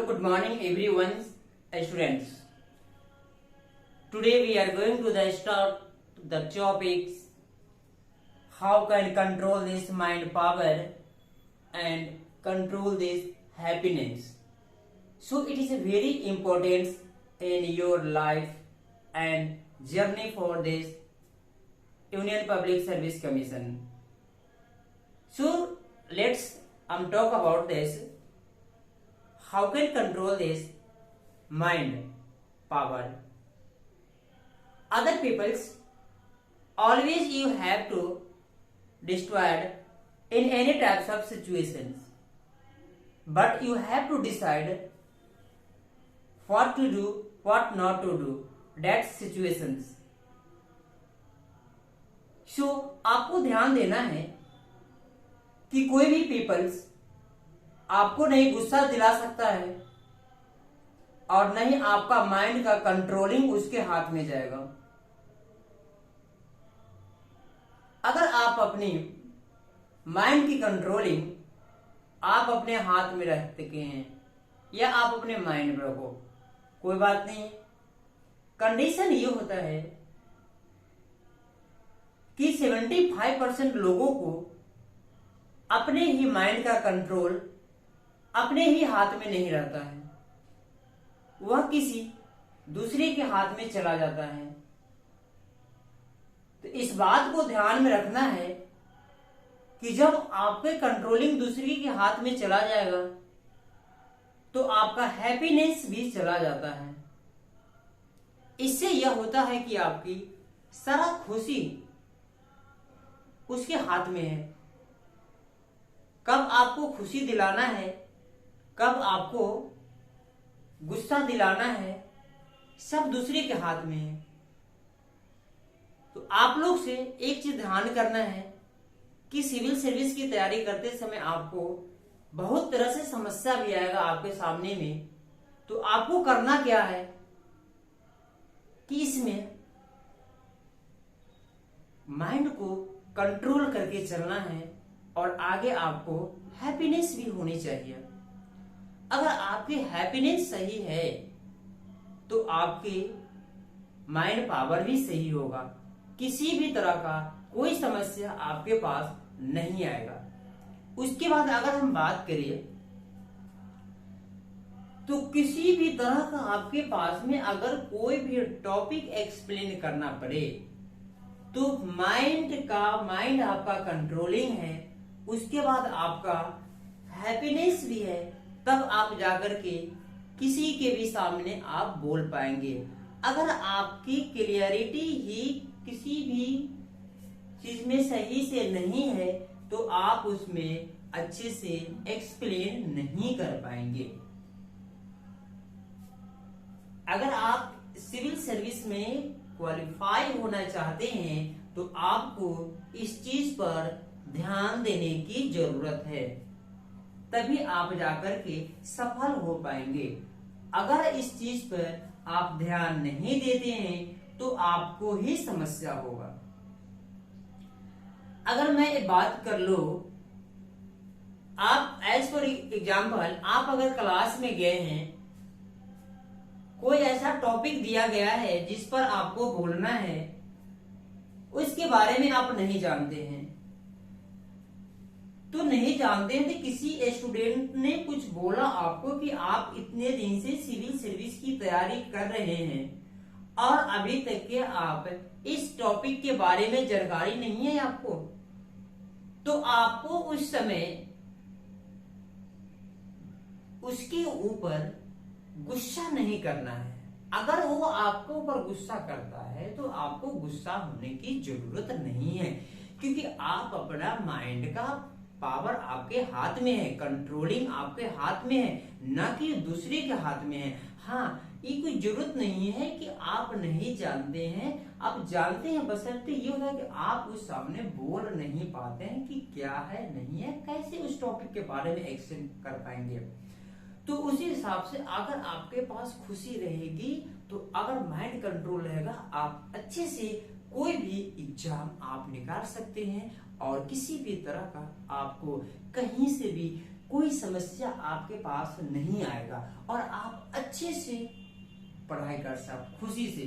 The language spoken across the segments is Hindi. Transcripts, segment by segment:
Hello, good morning everyone, students. Today we are going to start the topics how can control this mind power and control this happiness. So it is a very important in your life and journey for this Union Public Service Commission. So let's talk about this. How can control this mind power? Other people's always you have to destroy in any types of situations, but you have to decide what to do, what not to do. That situations. So आपको ध्यान देना है कि कोई भी पीपल्स आपको नहीं गुस्सा दिला सकता है और नहीं आपका माइंड का कंट्रोलिंग उसके हाथ में जाएगा। अगर आप अपनी माइंड की कंट्रोलिंग आप अपने हाथ में रखते हैं या आप अपने माइंड में रखो, कोई बात नहीं। कंडीशन ये होता है कि 75% लोगों को अपने ही माइंड का कंट्रोल अपने ही हाथ में नहीं रहता है, वह किसी दूसरे के हाथ में चला जाता है। तो इस बात को ध्यान में रखना है कि जब आपके कंट्रोलिंग दूसरे के हाथ में चला जाएगा तो आपका हैप्पीनेस भी चला जाता है। इससे यह होता है कि आपकी सारा खुशी उसके हाथ में है। कब आपको खुशी दिलाना है, कब आपको गुस्सा दिलाना है, सब दूसरे के हाथ में है। तो आप लोग से एक चीज ध्यान करना है कि सिविल सर्विस की तैयारी करते समय आपको बहुत तरह से समस्या भी आएगा आपके सामने में। तो आपको करना क्या है कि इसमें माइंड को कंट्रोल करके चलना है और आगे आपको हैप्पीनेस भी होनी चाहिए। अगर आपकी हैप्पीनेस सही है तो आपके माइंड पावर भी सही होगा, किसी भी तरह का कोई समस्या आपके पास नहीं आएगा। उसके बाद अगर हम बात करें तो किसी भी तरह का आपके पास में अगर कोई भी टॉपिक एक्सप्लेन करना पड़े तो माइंड आपका कंट्रोलिंग है, उसके बाद आपका हैप्पीनेस भी है, तब आप जाकर के किसी के भी सामने आप बोल पाएंगे। अगर आपकी क्लियरिटी ही किसी भी चीज में सही से नहीं है तो आप उसमें अच्छे से एक्सप्लेन नहीं कर पाएंगे। अगर आप सिविल सर्विस में क्वालिफाई होना चाहते हैं तो आपको इस चीज पर ध्यान देने की जरूरत है, तभी आप जाकर के सफल हो पाएंगे। अगर इस चीज पर आप ध्यान नहीं देते हैं तो आपको ही समस्या होगा। अगर मैं बात कर लो, आप एज फॉर एग्जाम्पल आप अगर क्लास में गए हैं, कोई ऐसा टॉपिक दिया गया है जिस पर आपको बोलना है, उसके बारे में आप नहीं जानते हैं, तो नहीं जानते हैं तो किसी स्टूडेंट ने कुछ बोला आपको कि आप इतने दिन से सिविल सर्विस की तैयारी कर रहे हैं और अभी तक के आप इस टॉपिक के बारे में जानकारी नहीं है आपको, तो आपको उस समय उसके ऊपर गुस्सा नहीं करना है। अगर वो आपके ऊपर गुस्सा करता है तो आपको गुस्सा होने की जरूरत नहीं है, क्योंकि आप अपना माइंड का पावर आपके हाथ में है, कंट्रोलिंग आपके हाथ में है, ना कि दूसरे के हाथ में है। हाँ, ये कोई जरूरत नहीं है कि आप नहीं जानते हैं, आप जानते हैं, बशर्ते ये होता है कि आप उस सामने बोल नहीं पाते हैं कि क्या है नहीं है, कैसे उस टॉपिक के बारे में एक्शन कर पाएंगे। तो उसी हिसाब से अगर आपके पास खुशी रहेगी तो अगर माइंड कंट्रोल रहेगा, आप अच्छे से कोई भी एग्जाम आप निकाल सकते हैं और किसी भी तरह का आपको कहीं से भी कोई समस्या आपके पास नहीं आएगा और आप अच्छे से पढ़ाई कर सकते, खुशी से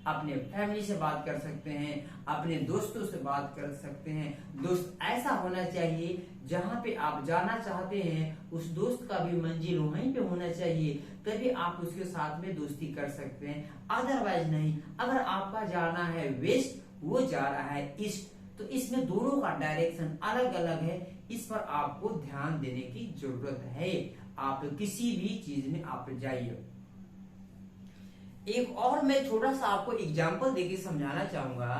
अपने फैमिली से बात कर सकते हैं, अपने दोस्तों से बात कर सकते हैं। दोस्त ऐसा होना चाहिए जहां पे आप जाना चाहते हैं उस दोस्त का भी मंजिल वहीं पे होना चाहिए, तभी आप उसके साथ में दोस्ती कर सकते हैं, अदरवाइज नहीं। अगर आपका जाना है वेस्ट, वो जा रहा है ईस्ट, तो इसमें दोनों का डायरेक्शन अलग अलग है। इस पर आपको ध्यान देने की जरूरत है। आप किसी भी चीज में आप जाइए। एक और मैं थोड़ा सा आपको एग्जांपल देके समझाना चाहूंगा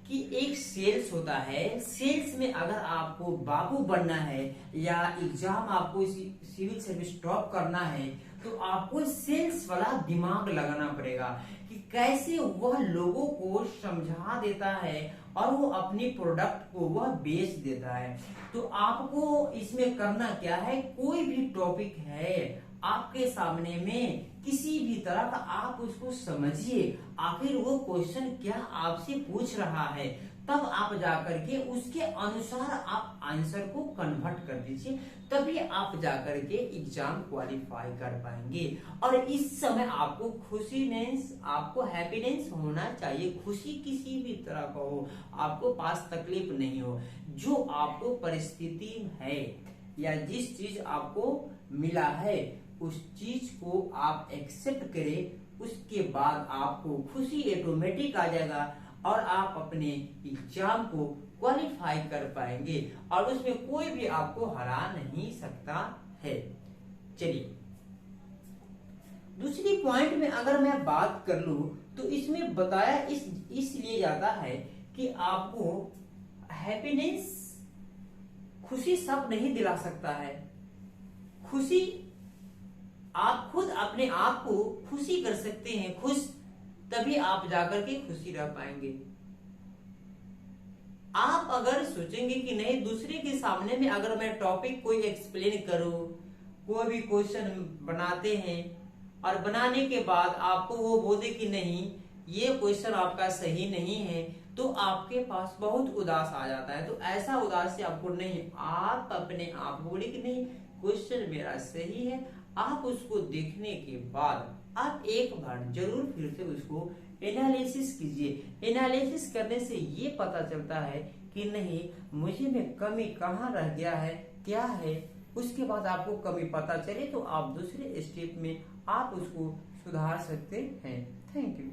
कि एक सेल्स होता है। सेल्स में अगर आपको बाबू बनना है या एग्जाम आपको सिविल सर्विस टॉप करना है, तो आपको सेल्स वाला दिमाग लगाना पड़ेगा कि कैसे वह लोगों को समझा देता है और वो अपनी प्रोडक्ट को वह बेच देता है। तो आपको इसमें करना क्या है, कोई भी टॉपिक है आपके सामने में किसी भी तरह का, आप उसको समझिए आखिर वो क्वेश्चन क्या आपसे पूछ रहा है, तब आप जाकर के उसके अनुसार आप आंसर को कन्वर्ट कर दीजिए, तभी आप जाकर के एग्जाम क्वालिफाई कर पाएंगे। और इस समय आपको खुशीनेस, आपको हैप्पीनेस होना चाहिए। खुशी किसी भी तरह का हो, आपको पास तकलीफ नहीं हो, जो आपको परिस्थिति है या जिस चीज आपको मिला है उस चीज को आप एक्सेप्ट करें, उसके बाद आपको खुशी ऑटोमेटिक आ जाएगा और आप अपने एग्जाम को क्वालिफाई कर पाएंगे और उसमें कोई भी आपको हरा नहीं सकता है। चलिए दूसरी पॉइंट में अगर मैं बात कर लूं तो इसमें बताया इसलिए जाता है कि आपको हैप्पीनेस, खुशी सब नहीं दिला सकता है। खुशी आप खुद अपने आप को खुशी कर सकते हैं, खुश, तभी आप जाकर के खुशी रह पाएंगे। आप अगर सोचेंगे कि नहीं दूसरे के सामने में अगर मैं टॉपिक कोई एक्सप्लेन करूं, कोई भी क्वेश्चन बनाते हैं और बनाने के बाद आपको वो बोले कि नहीं ये क्वेश्चन आपका सही नहीं है, तो आपके पास बहुत उदास आ जाता है। तो ऐसा उदास से आपको नहीं, आप अपने आप बोले कि नहीं क्वेश्चन मेरा सही है, आप उसको देखने के बाद आप एक बार जरूर फिर से उसको एनालिसिस कीजिए। एनालिसिस करने से ये पता चलता है कि नहीं मुझे में कमी कहाँ रह गया है, क्या है, उसके बाद आपको कमी पता चले तो आप दूसरे स्टेप में आप उसको सुधार सकते हैं। Thank you.